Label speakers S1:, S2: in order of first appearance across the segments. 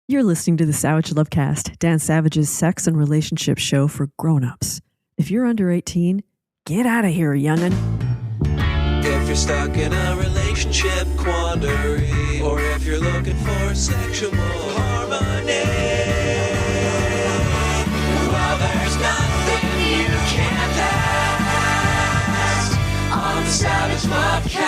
S1: You're listening to the Savage Lovecast, Dan Savage's sex and relationship show for grown-ups. If you're under 18, get out of here, young'un.
S2: If you're stuck in a relationship quandary, or if you're looking for sexual harmony, well, there's nothing you can't ask on the Savage Lovecast.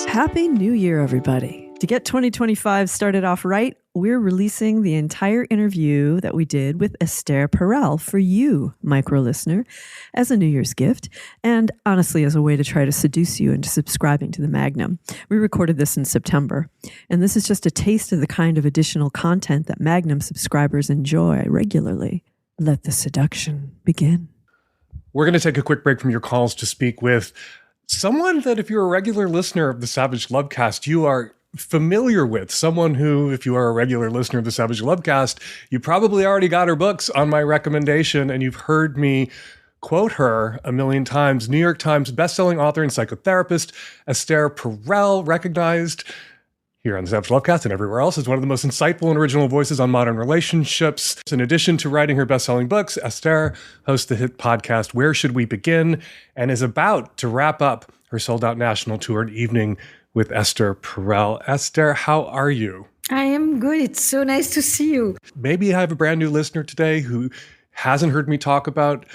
S1: Happy New Year, everybody. To get 2025 started off right, we're releasing the entire interview that we did with Esther Perel for you, micro-listener, as a New Year's gift, and honestly as a way to try to seduce you into subscribing to the Magnum. We recorded this in September, and this is just a taste of the kind of additional content that Magnum subscribers enjoy regularly. Let the seduction begin.
S3: We're going to take a quick break from your calls to speak with someone that if you're a regular listener of the Savage Lovecast, you are familiar with, someone who, if you are a regular listener of the Savage Lovecast, you probably already got her books on my recommendation, and you've heard me quote her a million times. New York Times bestselling author and psychotherapist Esther Perel, recognized here on the Savage Lovecast and everywhere else as one of the most insightful and original voices on modern relationships. In addition to writing her best-selling books, Esther hosts the hit podcast Where Should We Begin, and is about to wrap up her sold-out national tour, An Evening with Esther Perel. Esther, how are you?
S4: I am good. It's so nice to see you.
S3: Maybe I have a brand new listener today who hasn't heard me talk about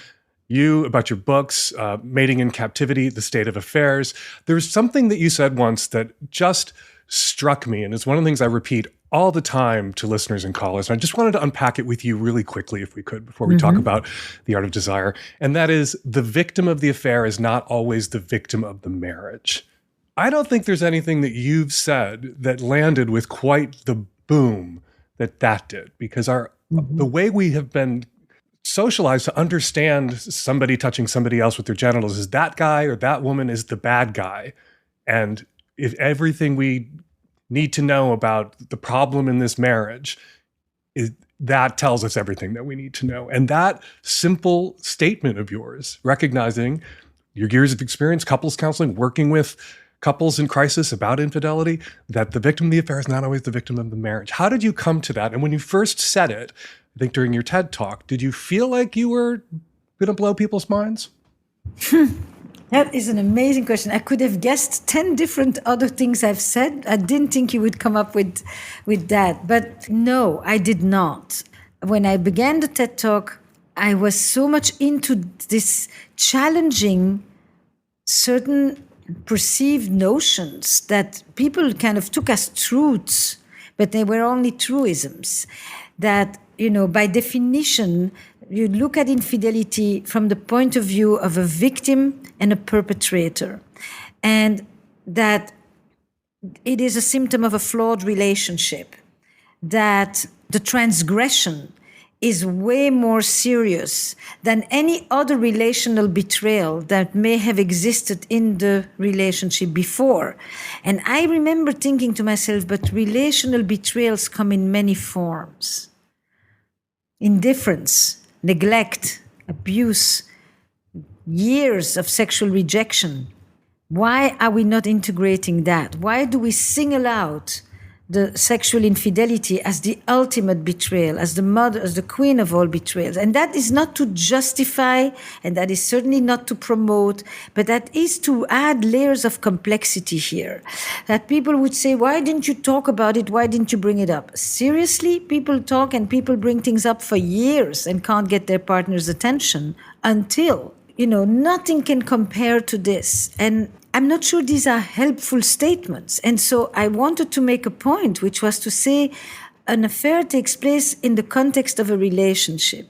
S3: you, about your books, Mating in Captivity, The State of Affairs. There's something that you said once that just struck me, and it's one of the things I repeat all the time to listeners and callers. And I just wanted to unpack it with you really quickly, if we could, before we talk about The Art of Desire. And that is, the victim of the affair is not always the victim of the marriage. I don't think there's anything that you've said that landed with quite the boom that did, because the way we have been socialized to understand somebody touching somebody else with their genitals is that guy or that woman is the bad guy. And if everything we need to know about the problem in this marriage is that tells us everything that we need to know. And that simple statement of yours, recognizing your years of experience, couples counseling, working with couples in crisis about infidelity, that the victim of the affair is not always the victim of the marriage. How did you come to that? And when you first said it, I think during your TED Talk, did you feel like you were going to blow people's minds?
S4: That is an amazing question. I could have guessed 10 different other things I've said. I didn't think you would come up with that. But no, I did not. When I began the TED Talk, I was so much into this challenging certain perceived notions that people kind of took as truths, but they were only truisms. That, by definition, you look at infidelity from the point of view of a victim and a perpetrator, and that it is a symptom of a flawed relationship, that the transgression is way more serious than any other relational betrayal that may have existed in the relationship before. And I remember thinking to myself, but relational betrayals come in many forms. Indifference, neglect, abuse, years of sexual rejection. Why are we not integrating that? Why do we single out the sexual infidelity as the ultimate betrayal, as the mother, as the queen of all betrayals? And that is not to justify, and that is certainly not to promote, but that is to add layers of complexity here. That people would say, why didn't you talk about it? Why didn't you bring it up? Seriously, people talk and people bring things up for years and can't get their partner's attention until, nothing can compare to this. And I'm not sure these are helpful statements. And so I wanted to make a point, which was to say an affair takes place in the context of a relationship.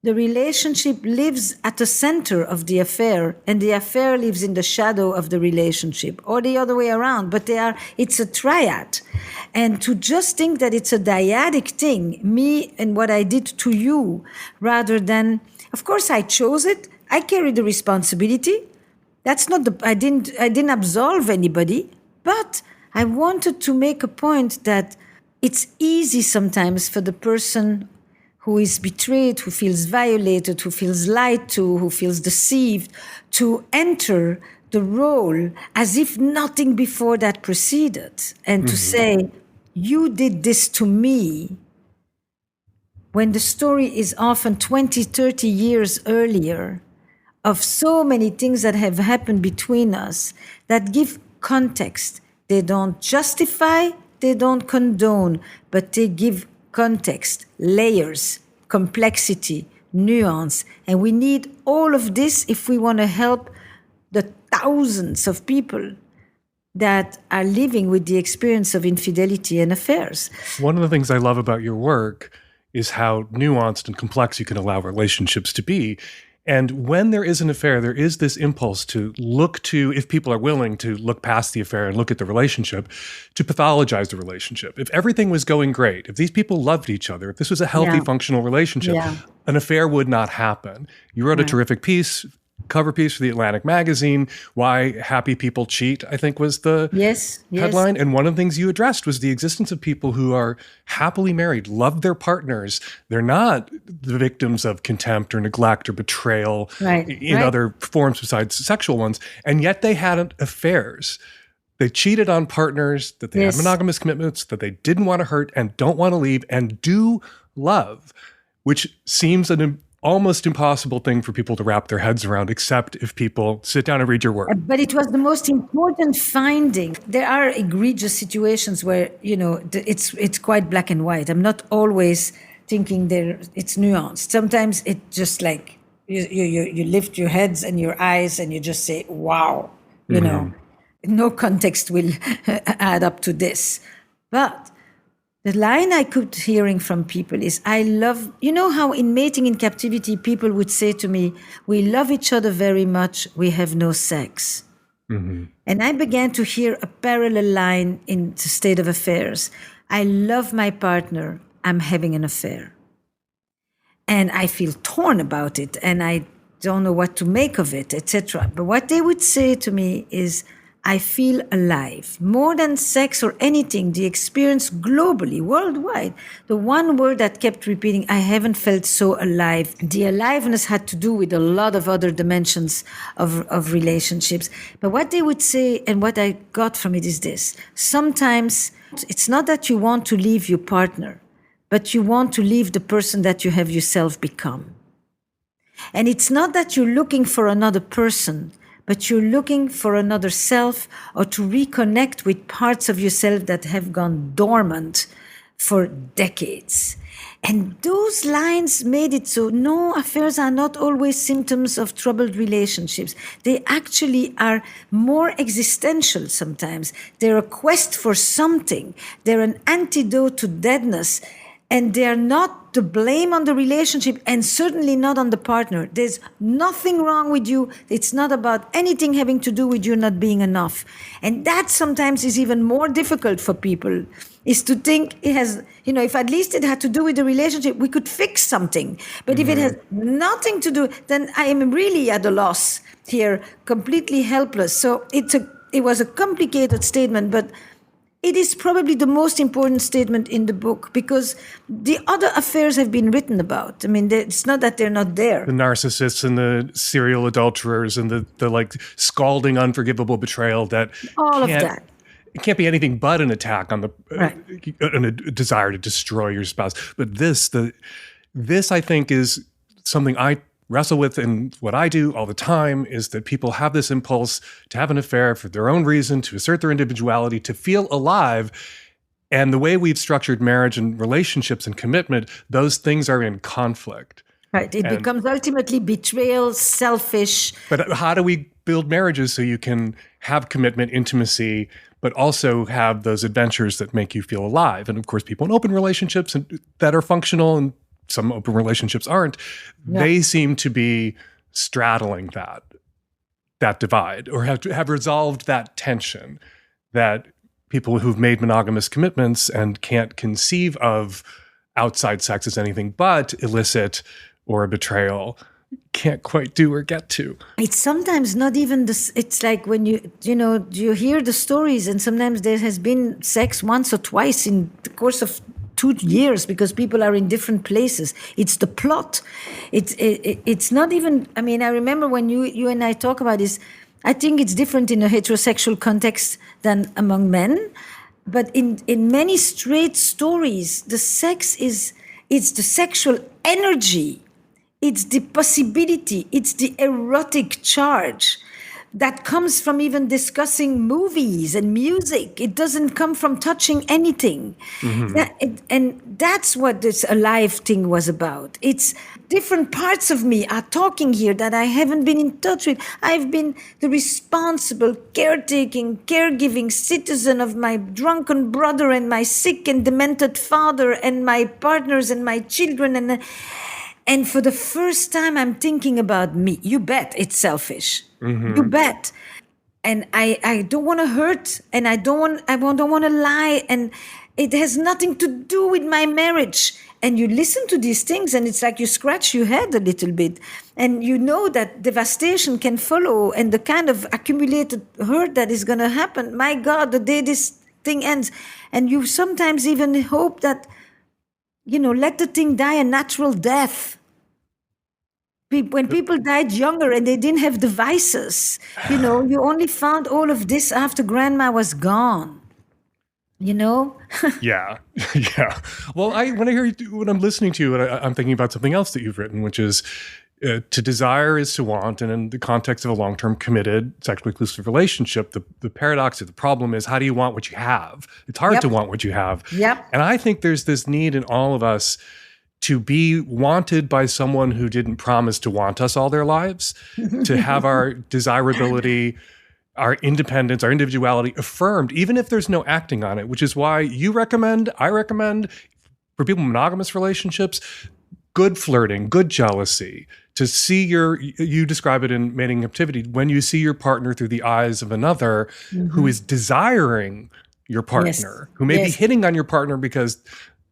S4: The relationship lives at the center of the affair, and the affair lives in the shadow of the relationship, or the other way around. But it's a triad. And to just think that it's a dyadic thing, me and what I did to you, rather than, of course I chose it, I carry the responsibility. That's not I didn't absolve anybody, but I wanted to make a point that it's easy sometimes for the person who is betrayed, who feels violated, who feels lied to, who feels deceived, to enter the role as if nothing before that preceded, and to say, you did this to me, when the story is often 20, 30 years earlier of so many things that have happened between us that give context. They don't justify, they don't condone, but they give context, layers, complexity, nuance. And we need all of this if we want to help the thousands of people that are living with the experience of infidelity and affairs.
S3: One of the things I love about your work is how nuanced and complex you can allow relationships to be. And when there is an affair, there is this impulse to look to, if people are willing to look past the affair and look at the relationship, to pathologize the relationship. If everything was going great, if these people loved each other, if this was a healthy, functional relationship, an affair would not happen. You wrote a terrific piece, cover piece for the Atlantic magazine, Why Happy People Cheat, I think was the headline. And one of the things you addressed was the existence of people who are happily married, love their partners. They're not the victims of contempt or neglect or betrayal in other forms besides sexual ones. And yet they had affairs. They cheated on partners, that they had monogamous commitments, that they didn't want to hurt and don't want to leave and do love, which seems an almost impossible thing for people to wrap their heads around, except if people sit down and read your work.
S4: But it was the most important finding. There are egregious situations where, it's quite black and white. I'm not always thinking it's nuanced. Sometimes it's just like you lift your heads and your eyes and you just say, wow, no context will add up to this. But the line I kept hearing from people is, I love, how in Mating in Captivity, people would say to me, we love each other very much, we have no sex. Mm-hmm. And I began to hear a parallel line in the state of affairs. I love my partner, I'm having an affair. And I feel torn about it, and I don't know what to make of it, etc. But what they would say to me is, I feel alive. More than sex or anything, the experience globally, worldwide, the one word that kept repeating, I haven't felt so alive. The aliveness had to do with a lot of other dimensions of relationships. But what they would say, and what I got from it is this. Sometimes it's not that you want to leave your partner, but you want to leave the person that you have yourself become. And it's not that you're looking for another person, but you're looking for another self or to reconnect with parts of yourself that have gone dormant for decades. And those lines made it so, no, affairs are not always symptoms of troubled relationships. They actually are more existential sometimes. They're a quest for something. They're an antidote to deadness. And they're not to blame on the relationship and certainly not on the partner. There's nothing wrong with you. It's not about anything having to do with you not being enough. And that sometimes is even more difficult for people, is to think it has, if at least it had to do with the relationship, we could fix something. But if it has nothing to do, then I am really at a loss here, completely helpless. So it was a complicated statement, but it is probably the most important statement in the book because the other affairs have been written about. I mean, it's not that they're not there.
S3: The narcissists and the serial adulterers and the like scalding, unforgivable betrayal that
S4: all of that.
S3: It can't be anything but an attack on on a desire to destroy your spouse. But this I think is something I wrestle with in what I do all the time, is that people have this impulse to have an affair for their own reason, to assert their individuality, to feel alive. And the way we've structured marriage and relationships and commitment, those things are in conflict.
S4: Right. It becomes ultimately betrayal, selfish.
S3: But how do we build marriages so you can have commitment, intimacy, but also have those adventures that make you feel alive? And of course, people in open relationships that are functional, and some open relationships aren't, they seem to be straddling that divide, or have resolved that tension, that people who've made monogamous commitments and can't conceive of outside sex as anything but illicit or a betrayal can't quite do or get to.
S4: It's sometimes not even this. It's like when you hear the stories, and sometimes there has been sex once or twice in the course of 2 years because people are in different places. It's the plot. It's not even, I mean, I remember when you and I talk about this, I think it's different in a heterosexual context than among men. But in many straight stories, the sex it's the sexual energy, it's the possibility, it's the erotic charge that comes from even discussing movies and music. It doesn't come from touching anything. And that's what this alive thing was about. It's different parts of me are talking here that I haven't been in touch with. I've been the responsible, caretaking, caregiving citizen of my drunken brother and my sick and demented father and my partners and my children. And for the first time, I'm thinking about me. You bet it's selfish. You bet. And I don't want to hurt, and I don't want to lie, and it has nothing to do with my marriage. And you listen to these things, and it's like you scratch your head a little bit, and you know that devastation can follow, and the kind of accumulated hurt that is going to happen. My God, the day this thing ends, and you sometimes even hope that, let the thing die a natural death. When people died younger and they didn't have devices, you only found all of this after grandma was gone.
S3: Yeah. Well, when I'm listening to you, I'm thinking about something else that you've written, which is to desire is to want. And in the context of a long-term committed sexually inclusive relationship, the paradox or the problem is, how do you want what you have? It's hard to want what you have.
S4: Yep.
S3: And I think there's this need in all of us to be wanted by someone who didn't promise to want us all their lives, to have our desirability, our independence, our individuality affirmed, even if there's no acting on it, which is why I recommend for people in monogamous relationships, good flirting, good jealousy, to see you describe it in Mating in Captivity, when you see your partner through the eyes of another who is desiring your partner, who may be hitting on your partner because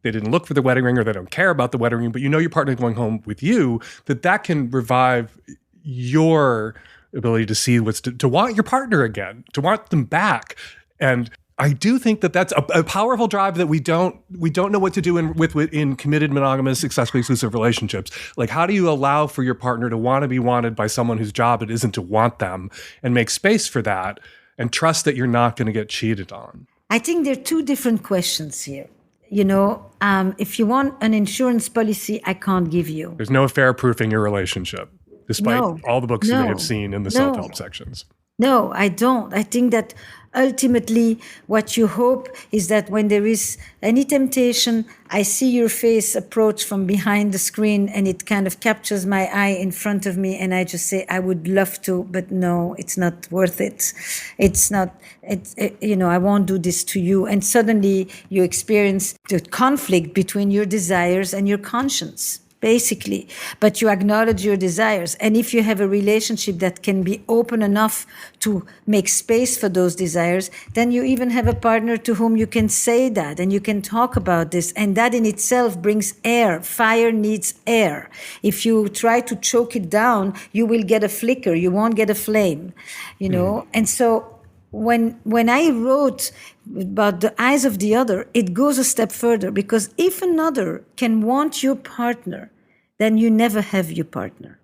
S3: they didn't look for the wedding ring or they don't care about the wedding ring, but your partner's going home with you, that can revive your ability to see to want your partner again, to want them back. And I do think that that's a powerful drive that we don't know what to do in committed monogamous sexually exclusive relationships. Like, how do you allow for your partner to want to be wanted by someone whose job it isn't to want them, and make space for that and trust that you're not going to get cheated on?
S4: I think there are two different questions here. If you want an insurance policy, I can't give you.
S3: There's no affair proofing your relationship, despite all the books you may have seen in the self-help sections.
S4: No, I don't. I think that ultimately what you hope is that when there is any temptation, I see your face approach from behind the screen and it kind of captures my eye in front of me, and I just say, I would love to, but no, it's not worth it. I won't do this to you. And suddenly you experience the conflict between your desires and your conscience, basically. But you acknowledge your desires. And if you have a relationship that can be open enough to make space for those desires, then you even have a partner to whom you can say that and you can talk about this. And that in itself brings air. Fire needs air. If you try to choke it down, you will get a flicker. You won't get a flame, And so when I wrote about the eyes of the other, it goes a step further, because if another can want your partner, then you never have your partner.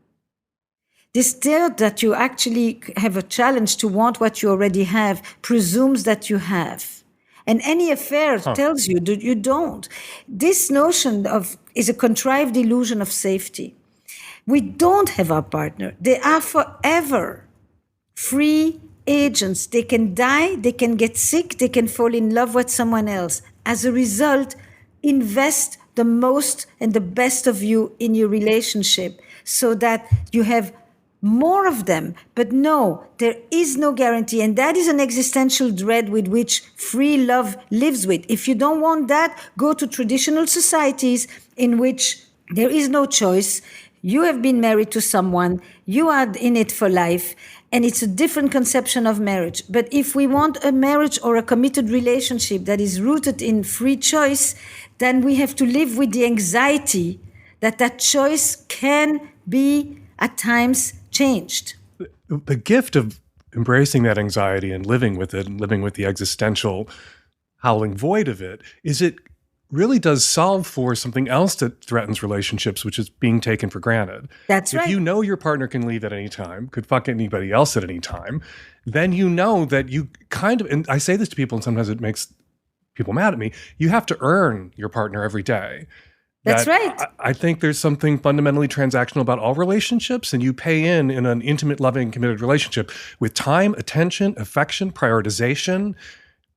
S4: This doubt that you actually have a challenge to want what you already have presumes that you have. And any affair tells you that you don't. This notion is a contrived illusion of safety. We don't have our partner. They are forever free agents. They can die, they can get sick, they can fall in love with someone else. As a result, invest the most and the best of you in your relationship so that you have more of them. But no, there is no guarantee. And that is an existential dread with which free love lives with. If you don't want that, go to traditional societies in which there is no choice. You have been married to someone, you are in it for life, and it's a different conception of marriage. But if we want a marriage or a committed relationship that is rooted in free choice, then we have to live with the anxiety that choice can be at times changed.
S3: The gift of embracing that anxiety and living with it and living with the existential howling void of it is it really does solve for something else that threatens relationships, which is being taken for granted.
S4: That's right.
S3: If you know your partner can leave at any time, could fuck anybody else at any time, then you know that you kind of, and I say this to people and sometimes it makes people mad at me. You have to earn your partner every day.
S4: That's right.
S3: I think there's something fundamentally transactional about all relationships, and you pay in an intimate, loving, committed relationship with time, attention, affection, prioritization,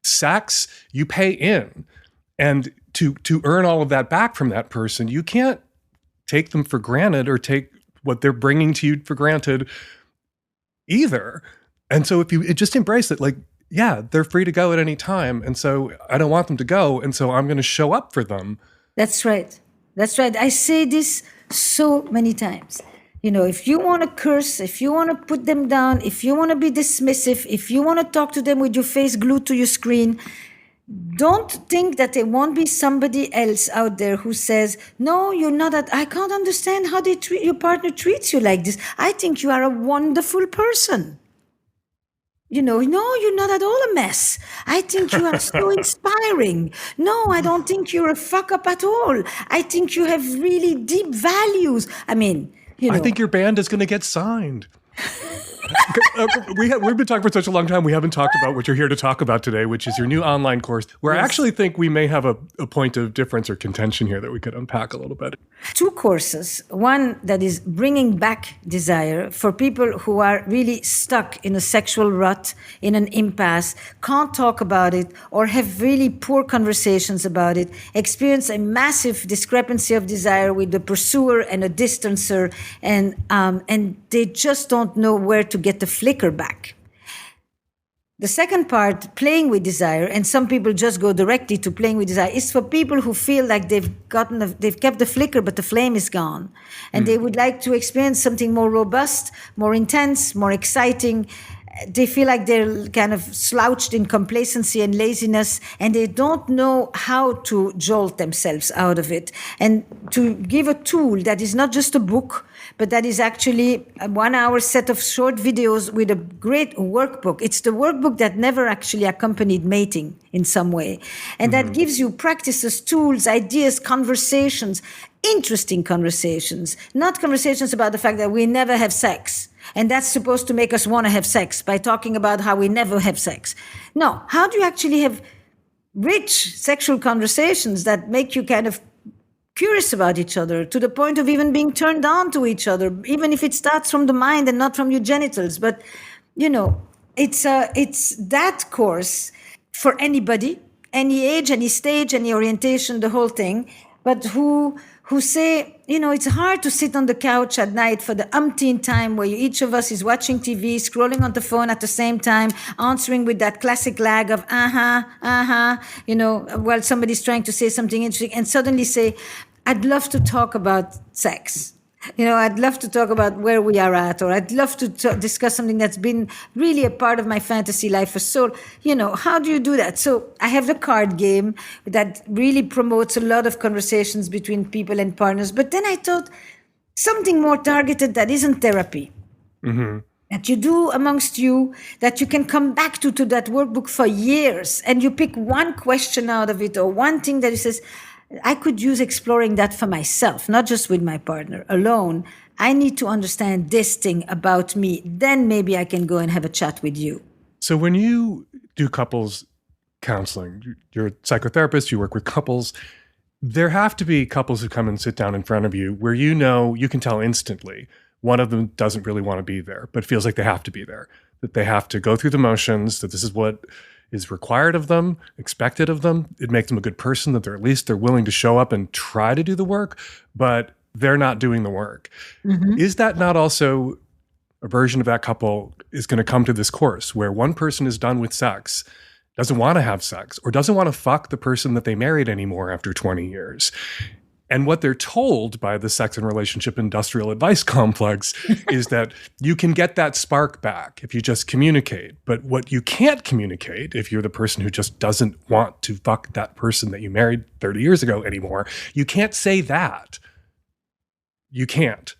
S3: sex. You pay in, and to earn all of that back from that person, you can't take them for granted or take what they're bringing to you for granted either. And so if you just embrace it, like, yeah, they're free to go at any time, and so I don't want them to go, and so I'm going to show up for them.
S4: That's right. That's right. I say this so many times. If you want to curse, if you want to put them down, if you want to be dismissive, if you want to talk to them with your face glued to your screen, don't think that there won't be somebody else out there who says, no, you're not I can't understand how your partner treats you like this. I think you are a wonderful person. No, you're not at all a mess. I think you are so inspiring. No, I don't think you're a fuck up at all. I think you have really deep values. I
S3: think your band is going to get signed. We've been talking for such a long time. We haven't talked about what you're here to talk about today, which is your new online course, where I actually think we may have a point of difference or contention here that we could unpack a little bit.
S4: 2 courses. One that is bringing back desire for people who are really stuck in a sexual rut, in an impasse, can't talk about it, or have really poor conversations about it, experience a massive discrepancy of desire with the pursuer and a distancer, and they just don't know where to get the flicker back. The second part, playing with desire, and some people just go directly to playing with desire, is for people who feel like they've kept the flicker, but the flame is gone. And they would like to experience something more robust, more intense, more exciting. They feel like they're kind of slouched in complacency and laziness, and they don't know how to jolt themselves out of it. And to give a tool that is not just a book, but that is actually a 1-hour set of short videos with a great workbook. It's the workbook that never actually accompanied mating in some way. And that gives you practices, tools, ideas, conversations, interesting conversations, not conversations about the fact that we never have sex. And that's supposed to make us want to have sex by talking about how we never have sex. No, how do you actually have rich sexual conversations that make you kind of curious about each other to the point of even being turned on to each other, even if it starts from the mind and not from your genitals? But, it's that course for anybody, any age, any stage, any orientation, the whole thing, but who say, it's hard to sit on the couch at night for the umpteenth time where each of us is watching TV, scrolling on the phone at the same time, answering with that classic lag of, while somebody's trying to say something interesting, and suddenly say, I'd love to talk about sex. I'd love to talk about where we are at, or I'd love to discuss something that's been really a part of my fantasy life for so, how do you do that? So I have the card game that really promotes a lot of conversations between people and partners. But then I thought something more targeted that isn't therapy. That you do amongst you, that you can come back to that workbook for years, and you pick one question out of it or one thing that it says, I could use exploring that for myself, not just with my partner alone. I need to understand this thing about me. Then maybe I can go and have a chat with you.
S3: So when you do couples counseling, you're a psychotherapist, you work with couples, there have to be couples who come and sit down in front of you where you can tell instantly one of them doesn't really want to be there, but feels like they have to be there, that they have to go through the motions, that this is what is required of them, expected of them. It makes them a good person, that they're willing to show up and try to do the work, but they're not doing the work. Is that not also a version of that couple is going to come to this course where one person is done with sex, doesn't want to have sex, or doesn't want to fuck the person that they married anymore after 20 years? And what they're told by the sex and relationship industrial advice complex is that you can get that spark back if you just communicate. But what you can't communicate, if you're the person who just doesn't want to fuck that person that you married 30 years ago anymore, you can't say that. You can't.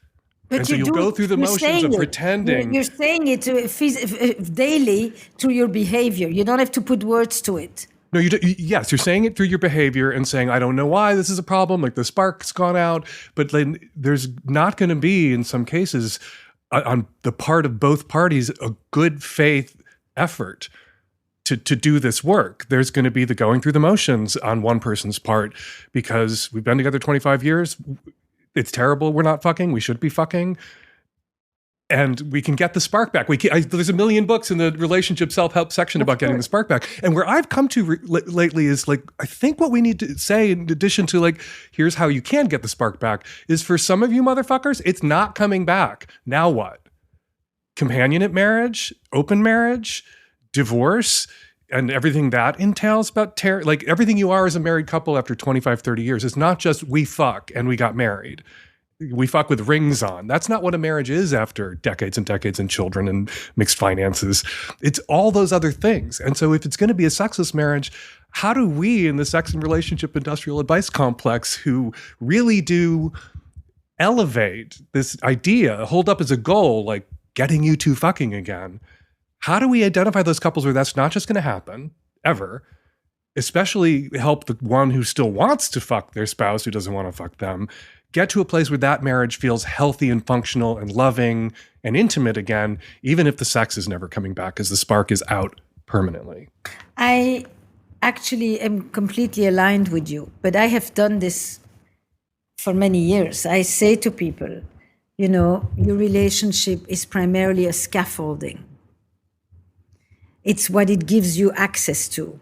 S4: But
S3: and so you'll go through the motions of pretending.
S4: You're saying it daily through your behavior. You don't have to put words to it.
S3: No, yes, you're saying it through your behavior and saying, I don't know why this is a problem, like the spark's gone out, but then there's not going to be, in some cases, on the part of both parties, a good faith effort to do this work. There's going to be the going through the motions on one person's part because we've been together 25 years. It's terrible. We're not fucking. We should be fucking. And we can get the spark back. There's a million books in the relationship self-help section about getting the spark back. And where I've come to lately is like, I think what we need to say in addition to like, here's how you can get the spark back is for some of you motherfuckers, it's not coming back. Now what? Companionate marriage, open marriage, divorce, and everything that entails about like everything you are as a married couple after 25, 30 years. It's not just we fuck and we got married. We fuck with rings on. That's not what a marriage is after decades and decades and children and mixed finances. It's all those other things. And so if it's going to be a sexless marriage, how do we in the sex and relationship industrial advice complex who really do elevate this idea, hold up as a goal, like getting you two fucking again, how do we identify those couples where that's not just going to happen ever, especially help the one who still wants to fuck their spouse who doesn't want to fuck them, get to a place where that marriage feels healthy and functional and loving and intimate again, even if the sex is never coming back because the spark is out permanently?
S4: I actually am completely aligned with you, but I have done this for many years. I say to people, your relationship is primarily a scaffolding. It's what it gives you access to,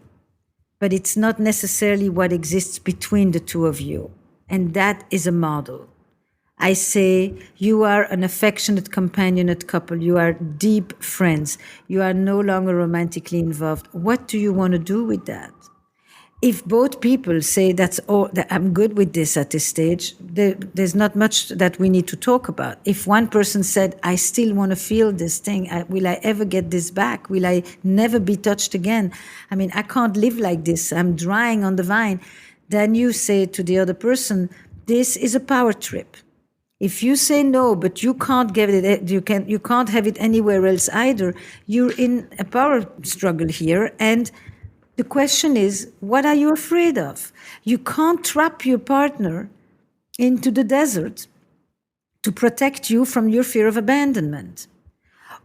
S4: but it's not necessarily what exists between the two of you. And that is a model. I say you are an affectionate, companionate couple. You are deep friends. You are no longer romantically involved. What do you want to do with that? If both people say that's all, that I'm good with this at this stage, there's not much that we need to talk about. If one person said, I still want to feel this thing, will I ever get this back? Will I never be touched again? I mean, I can't live like this. I'm drying on the vine. Then you say to the other person, this is a power trip. If you say no, but you can't get it, you can't have it anywhere else either, you're in a power struggle here. And the question is, what are you afraid of? You can't trap your partner into the desert to protect you from your fear of abandonment.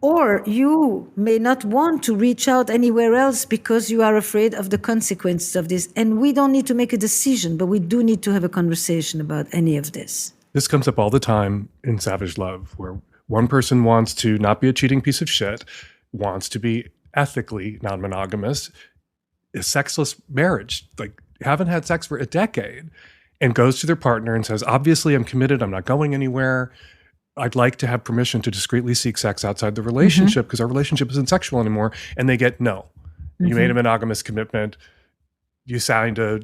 S4: Or you may not want to reach out anywhere else because you are afraid of the consequences of this. And we don't need to make a decision, but we do need to have a conversation about any of this.
S3: This comes up all the time in Savage Love, where one person wants to not be a cheating piece of shit, wants to be ethically non-monogamous, a sexless marriage, like haven't had sex for a decade, and goes to their partner and says, obviously I'm committed, I'm not going anywhere. I'd like to have permission to discreetly seek sex outside the relationship because our relationship isn't sexual anymore. And they get no. You made a monogamous commitment. You signed a,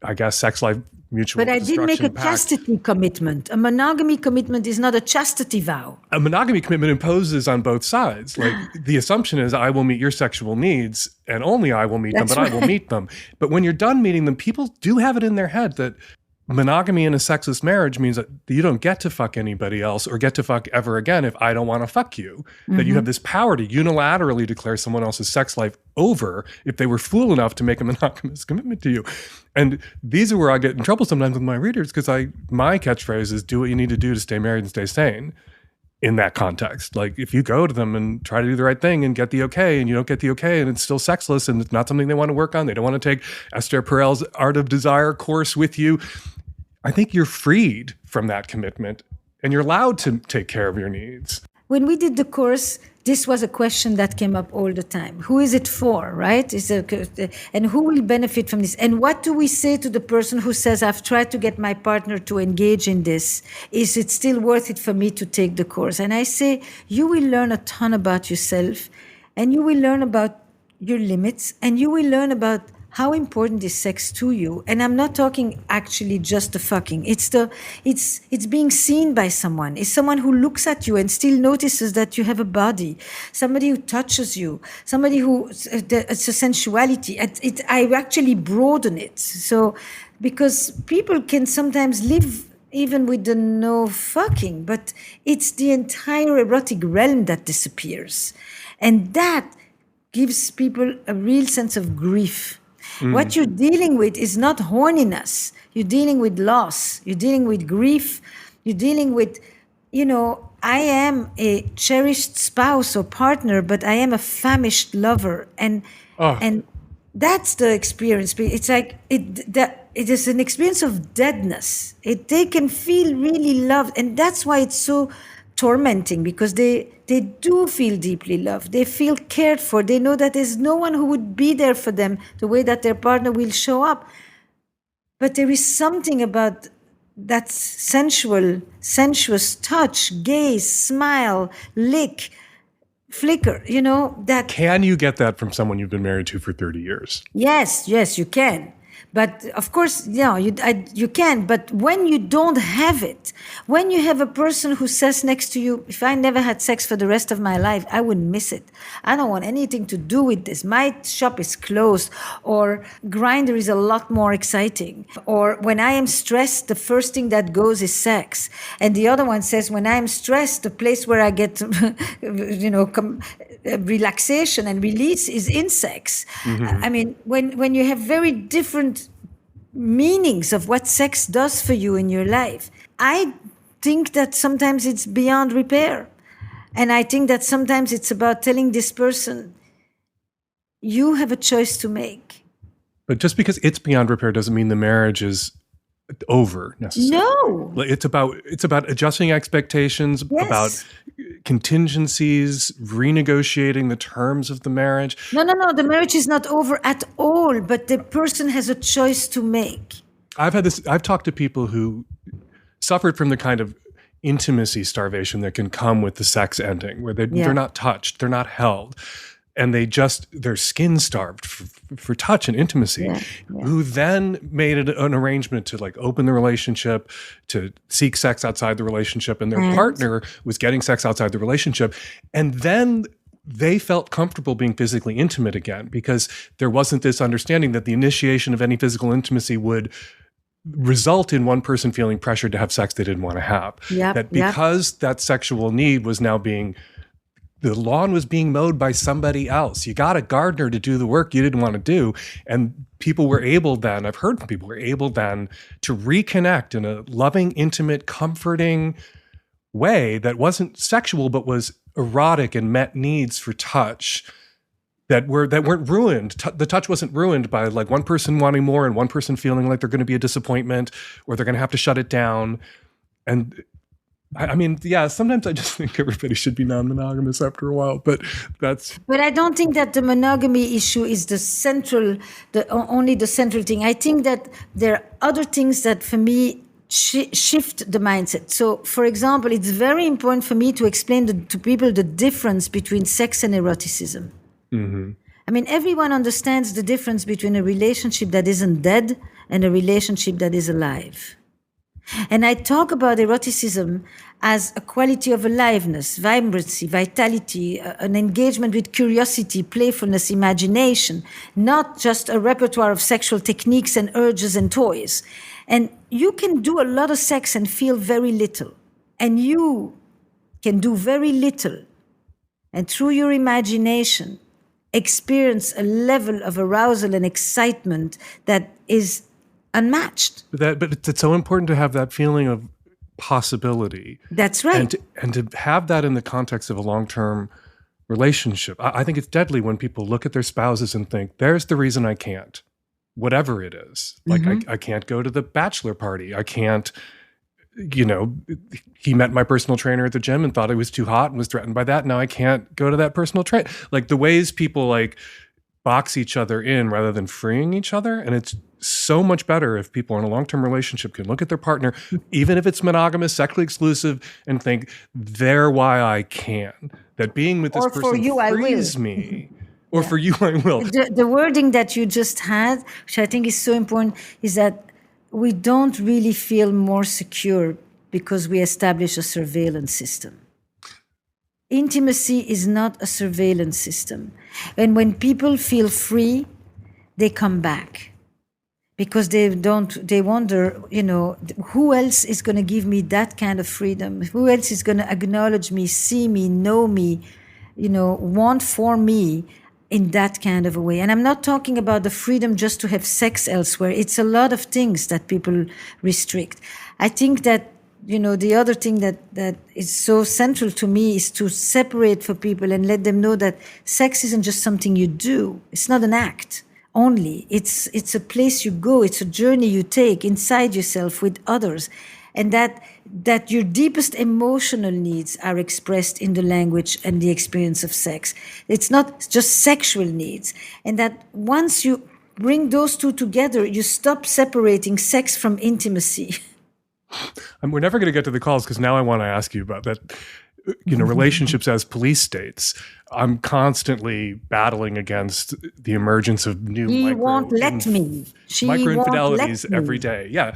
S3: I guess, sex life mutual
S4: But I did make a
S3: pact.
S4: chastity commitment. A monogamy commitment is not a chastity vow.
S3: A monogamy commitment imposes on both sides. Like the assumption is I will meet your sexual needs and only I will meet them, but I will meet them. But when you're done meeting them, people do have it in their head that monogamy in a sexless marriage means that you don't get to fuck anybody else or get to fuck ever again if I don't want to fuck you. That you have this power to unilaterally declare someone else's sex life over if they were fool enough to make a monogamous commitment to you. And these are where I get in trouble sometimes with my readers because my catchphrase is do what you need to do to stay married and stay sane in that context. Like if you go to them and try to do the right thing and get the okay and you don't get the okay and it's still sexless and it's not something they want to work on, they don't want to take Esther Perel's Art of Desire course with you, I think you're freed from that commitment and you're allowed to take care of your needs.
S4: When we did the course, this was a question that came up all the time. Who is it for, right? And who will benefit from this? And what do we say to the person who says, I've tried to get my partner to engage in this. Is it still worth it for me to take the course? And I say, you will learn a ton about yourself and you will learn about your limits and you will learn about how important is sex to you? And I'm not talking actually just the fucking. It's being seen by someone. It's someone who looks at you and still notices that you have a body. Somebody who touches you. Somebody who it's a sensuality. I actually broaden it. So because people can sometimes live even with the no fucking, but it's the entire erotic realm that disappears, and that gives people a real sense of grief. What you're dealing with is not horniness. You're dealing with loss. You're dealing with grief. You're dealing with, I am a cherished spouse or partner, but I am a famished lover. And
S3: Oh,
S4: And that's the experience. It's like it is an experience of deadness. They can feel really loved, and that's why it's so tormenting, because they do feel deeply loved. They feel cared for. They know that there's no one who would be there for them the way that their partner will show up. But there is something about that sensuous touch, gaze, smile, lick, flicker, that.
S3: can you get that from someone you've been married to for 30 years?
S4: Yes, you can. But of course, you can. But when you don't have it, when you have a person who says next to you, if I never had sex for the rest of my life, I wouldn't miss it. I don't want anything to do with this. My shop is closed, or Grindr is a lot more exciting. Or when I am stressed, the first thing that goes is sex. And the other one says, when I am stressed, the place where I get, relaxation and release is in sex. I mean, when you have very different meanings of what sex does for you in your life, I think that sometimes it's beyond repair. And I think that sometimes it's about telling this person, you have a choice to make.
S3: But just because it's beyond repair doesn't mean the marriage is over necessarily.
S4: No.
S3: Like, it's about adjusting expectations,
S4: Yes.
S3: about contingencies, renegotiating the terms of the marriage.
S4: No. The marriage is not over at all, but the person has a choice to make.
S3: I've talked to people who suffered from the kind of intimacy starvation that can come with the sex ending, where they're not touched, they're not held, and they're skin starved for touch and intimacy, who then made an arrangement to like open the relationship, to seek sex outside the relationship, and their partner was getting sex outside the relationship. And then they felt comfortable being physically intimate again, because there wasn't this understanding that the initiation of any physical intimacy would result in one person feeling pressured to have sex they didn't want to have. That because that sexual need was now the lawn was being mowed by somebody else. You got a gardener to do the work you didn't want to do. And people were able then, I've heard from people, were able then to reconnect in a loving, intimate, comforting way that wasn't sexual, but was erotic and met needs for touch that weren't ruined. The touch wasn't ruined by like one person wanting more and one person feeling like they're going to be a disappointment or they're going to have to shut it down. And I mean, sometimes I just think everybody should be non-monogamous after a while, but I don't think that the monogamy issue is only the central thing. I think that there are other things that for me shift the mindset. So, for example, it's very important for me to explain to people the difference between sex and eroticism. Mm-hmm. I mean, everyone understands the difference between a relationship that isn't dead and a relationship that is alive. And I talk about eroticism as a quality of aliveness, vibrancy, vitality, an engagement with curiosity, playfulness, imagination, not just a repertoire of sexual techniques and urges and toys. And you can do a lot of sex and feel very little. And you can do very little. And through your imagination, experience a level of arousal and excitement that is unmatched. But it's so important to have that feeling of possibility.
S4: That's right.
S3: And to have that in the context of a long-term relationship. I think it's deadly when people look at their spouses and think, there's the reason I can't, whatever it is. Like, I can't go to the bachelor party. I can't, he met my personal trainer at the gym and thought it was too hot and was threatened by that. Now I can't go to that personal trainer. Like the ways people like box each other in rather than freeing each other. And it's so much better if people in a long-term relationship can look at their partner, even if it's monogamous, sexually exclusive, and think, they're why I can. That being with this
S4: or
S3: person
S4: for you,
S3: frees me. Or for you, I will.
S4: The wording that you just had, which I think is so important, is that we don't really feel more secure because we establish a surveillance system. Intimacy is not a surveillance system. And when people feel free, they come back. Because they wonder, who else is going to give me that kind of freedom? Who else is going to acknowledge me, see me, know me, want for me in that kind of a way? And I'm not talking about the freedom just to have sex elsewhere. It's a lot of things that people restrict. I think that the other thing that is so central to me is to separate for people and let them know that sex isn't just something you do. It's not an act only. It's a place you go. It's a journey you take inside yourself with others. And that your deepest emotional needs are expressed in the language and the experience of sex. It's not just sexual needs. And that once you bring those two together, you stop separating sex from intimacy.
S3: We're never going to get to the calls because now I want to ask you about that. Relationships as police states. I'm constantly battling against the emergence of new
S4: She won't let me.
S3: Micro infidelities every day. Yeah.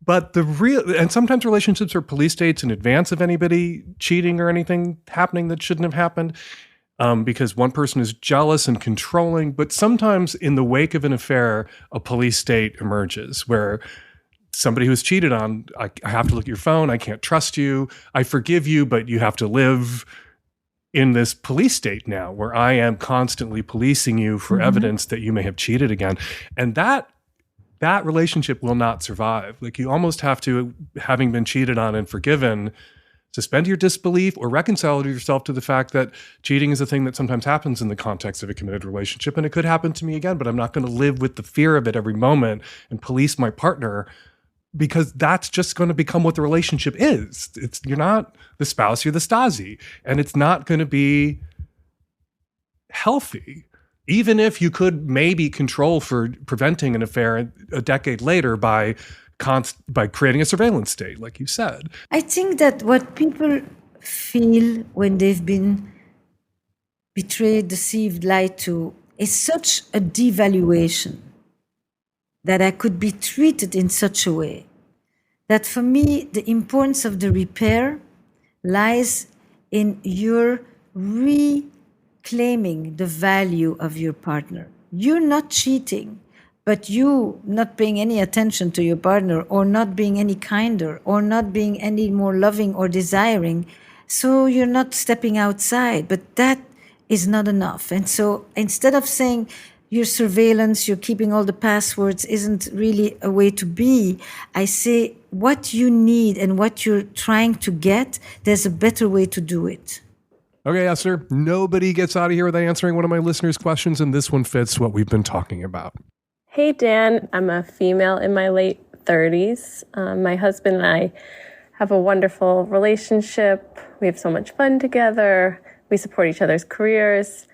S3: But and sometimes relationships are police states in advance of anybody cheating or anything happening that shouldn't have happened. Because one person is jealous and controlling, but sometimes in the wake of an affair, a police state emerges where somebody who's cheated on, I have to look at your phone, I can't trust you, I forgive you, but you have to live in this police state now where I am constantly policing you for evidence that you may have cheated again. And that relationship will not survive. Like you almost have to, having been cheated on and forgiven, suspend your disbelief or reconcile yourself to the fact that cheating is a thing that sometimes happens in the context of a committed relationship. And it could happen to me again, but I'm not going to live with the fear of it every moment and police my partner, because that's just going to become what the relationship is. You're not the spouse, you're the Stasi. And it's not going to be healthy. Even if you could maybe control for preventing an affair a decade later by creating a surveillance state, like you said.
S4: I think that what people feel when they've been betrayed, deceived, lied to is such a devaluation that I could be treated in such a way that for me, the importance of the repair lies in your reclaiming the value of your partner. You're not cheating. But you not paying any attention to your partner or not being any kinder or not being any more loving or desiring, so you're not stepping outside. But that is not enough. And so instead of saying your surveillance, you're keeping all the passwords isn't really a way to be, I say what you need and what you're trying to get, there's a better way to do it.
S3: Okay, Esther, nobody gets out of here without answering one of my listeners' questions, and this one fits what we've been talking about.
S5: Hey, Dan. I'm a female in my late 30s. My husband and I have a wonderful relationship. We have so much fun together. We support each other's careers.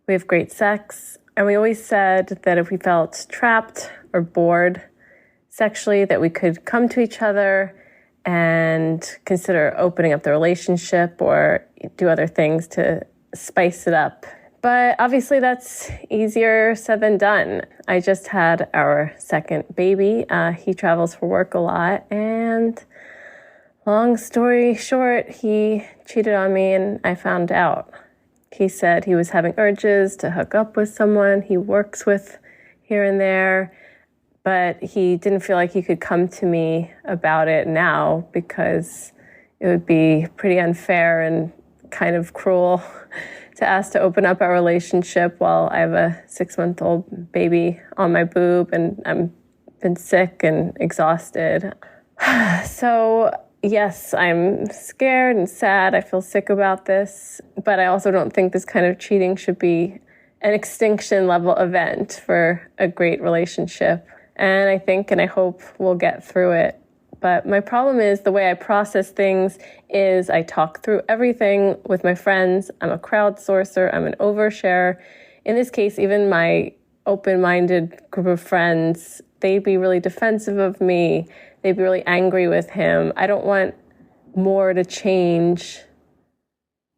S5: We have great sex. And we always said that if we felt trapped or bored sexually, that we could come to each other and consider opening up the relationship or do other things to spice it up. But obviously that's easier said than done. I just had our second baby. He travels for work a lot. And long story short, he cheated on me and I found out. He said he was having urges to hook up with someone he works with here and there. But he didn't feel like he could come to me about it now because it would be pretty unfair and kind of cruel to ask to open up our relationship while I have a 6-month-old baby on my boob and I'm been sick and exhausted. So yes, I'm scared and sad. I feel sick about this, but I also don't think this kind of cheating should be an extinction level event for a great relationship. And I think and I hope we'll get through it. But my problem is the way I process things is I talk through everything with my friends. I'm a crowdsourcer. I'm an oversharer. In this case, even my open-minded group of friends, they'd be really defensive of me. They'd be really angry with him. I don't want more to change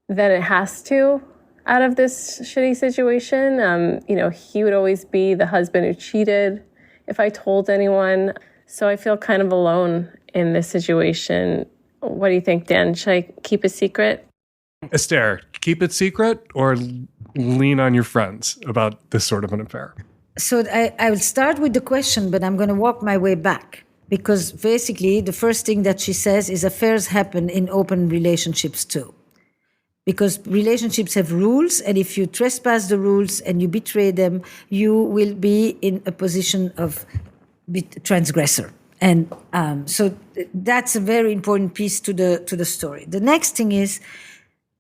S5: than it has to out of this shitty situation. He would always be the husband who cheated if I told anyone. So I feel kind of alone in this situation. What do you think, Dan? Should I keep a secret?
S3: Esther, keep it secret or lean on your friends about this sort of an affair?
S4: So I will start with the question, but I'm going to walk my way back. Because basically, the first thing that she says is affairs happen in open relationships too. Because relationships have rules, and if you trespass the rules and you betray them, you will be in a position of transgressor. And so that's a very important piece to the story. The next thing is,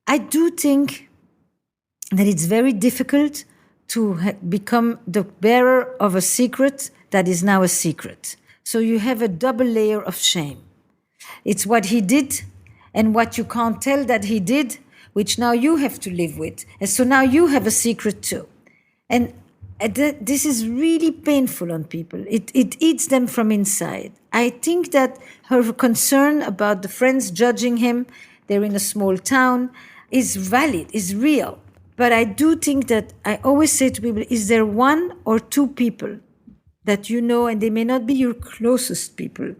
S4: I do think that it's very difficult to become the bearer of a secret that is now a secret. So you have a double layer of shame. It's what he did and what you can't tell that he did, which now you have to live with. And so now you have a secret too. And this is really painful on people. It eats them from inside. I think that her concern about the friends judging him, they're in a small town, is valid, is real. But I do think that I always say to people, is there one or two people that you know, and they may not be your closest people,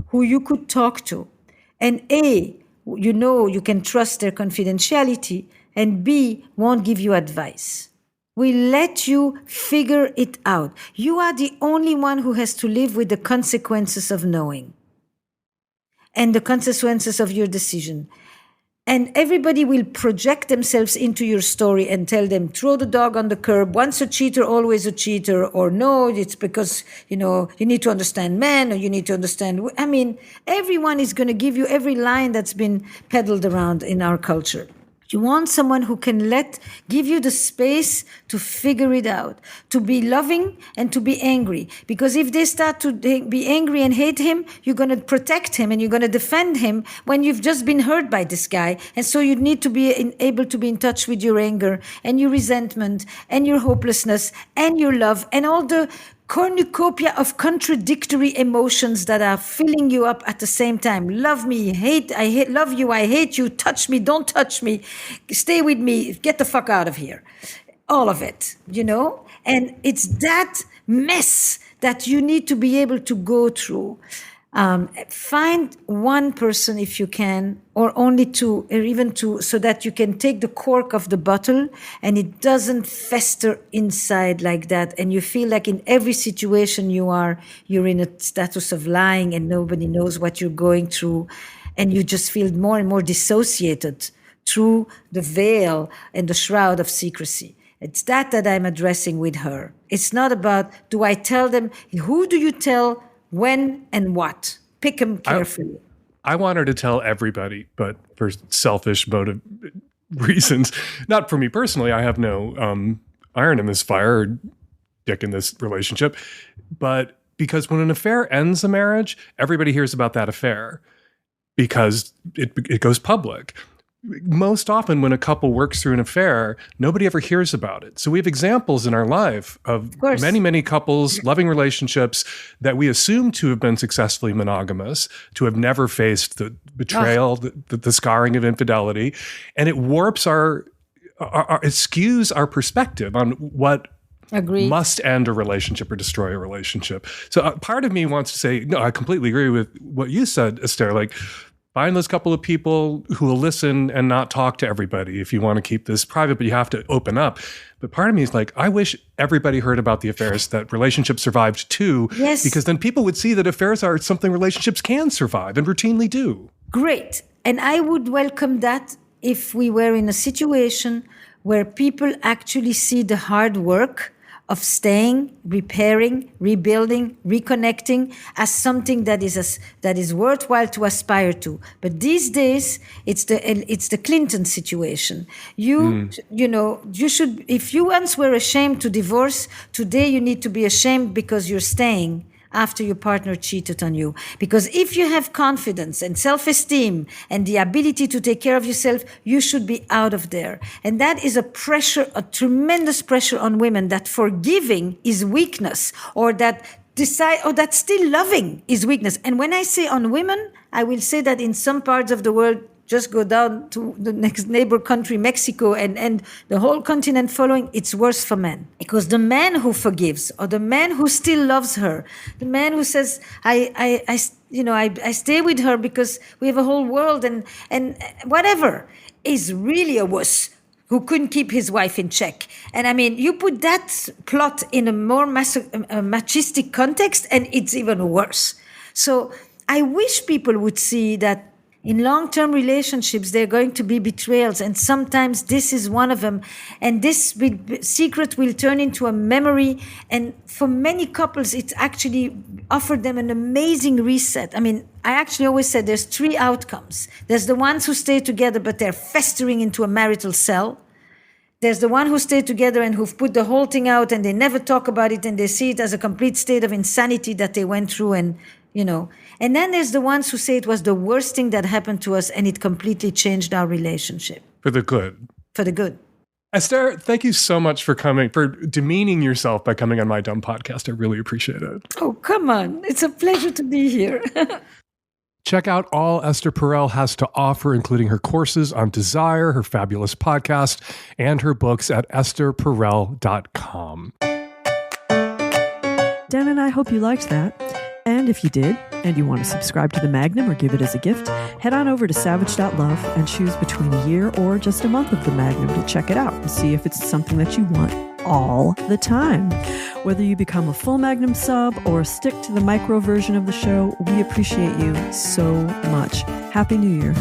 S4: who you could talk to? And A, you know you can trust their confidentiality, and B, won't give you advice. We let you figure it out. You are the only one who has to live with the consequences of knowing and the consequences of your decision. And everybody will project themselves into your story and tell them, throw the dog on the curb, once a cheater, always a cheater, or no, it's because, you need to understand men, or you need to understand. I mean, everyone is going to give you every line that's been peddled around in our culture. You want someone who can give you the space to figure it out, to be loving and to be angry. Because if they start to be angry and hate him, you're going to protect him and you're going to defend him when you've just been hurt by this guy. And so you need to be able to be in touch with your anger and your resentment and your hopelessness and your love and all the cornucopia of contradictory emotions that are filling you up at the same time. Love me, I hate, love you, I hate you, touch me, don't touch me, stay with me, get the fuck out of here. All of it, And it's that mess that you need to be able to go through. Find one person if you can, or only two, or even two, so that you can take the cork of the bottle and it doesn't fester inside like that. And you feel like in every situation you're in a status of lying and nobody knows what you're going through. And you just feel more and more dissociated through the veil and the shroud of secrecy. It's that I'm addressing with her. It's not about, do I tell them, who do you tell, when and what? Pick them carefully.
S3: I want her to tell everybody, but for selfish motive reasons. Not for me personally. I have no iron in this fire or dick in this relationship. But because when an affair ends a marriage, everybody hears about that affair because it goes public. Most often when a couple works through an affair, nobody ever hears about it. So we have examples in our life of many, many couples, loving relationships that we assume to have been successfully monogamous, to have never faced the betrayal, the scarring of infidelity. And it warps it skews our perspective on what must end a relationship or destroy a relationship. So part of me wants to say, no, I completely agree with what you said, Esther. Like, find those couple of people who will listen and not talk to everybody if you want to keep this private, but you have to open up. But part of me is like, I wish everybody heard about the affairs that relationships survived too, because then people would see that affairs are something relationships can survive and routinely do.
S4: Great. And I would welcome that if we were in a situation where people actually see the hard work of staying, repairing, rebuilding, reconnecting as something that is worthwhile to aspire to. But these days, it's the Clinton situation. You should, if you once were ashamed to divorce, today you need to be ashamed because you're staying after your partner cheated on you. Because if you have confidence and self-esteem and the ability to take care of yourself, you should be out of there. And that is a tremendous pressure on women, that forgiving is weakness, or that still loving is weakness. And when I say on women, I will say that in some parts of the world, just go down to the next neighbor country, Mexico, and the whole continent following, it's worse for men. Because the man who forgives, or the man who still loves her, the man who says, I stay with her because we have a whole world and whatever, is really a wuss who couldn't keep his wife in check. And I mean, you put that plot in a more machistic context and it's even worse. So I wish people would see that In long-term relationships, there are going to be betrayals, and sometimes this is one of them. And this secret will turn into a memory. And for many couples, it's actually offered them an amazing reset. I mean, I actually always said there's 3 outcomes. There's the ones who stay together, but they're festering into a marital cell. There's the one who stay together and who've put the whole thing out and they never talk about it and they see it as a complete state of insanity that they went through and, And then there's the ones who say it was the worst thing that happened to us and it completely changed our relationship.
S3: For the good.
S4: For the good.
S3: Esther, thank you so much for demeaning yourself by coming on my dumb podcast. I really appreciate it.
S4: Oh, come on. It's a pleasure to be here.
S3: Check out all Esther Perel has to offer, including her courses on desire, her fabulous podcast, and her books at estherperel.com.
S1: Dan and I hope you liked that. And if you did, and you want to subscribe to the Magnum or give it as a gift, head on over to savage.love and choose between a year or just a month of the Magnum to check it out and see if it's something that you want all the time. Whether you become a full Magnum sub or stick to the micro version of the show, we appreciate you so much. Happy New Year.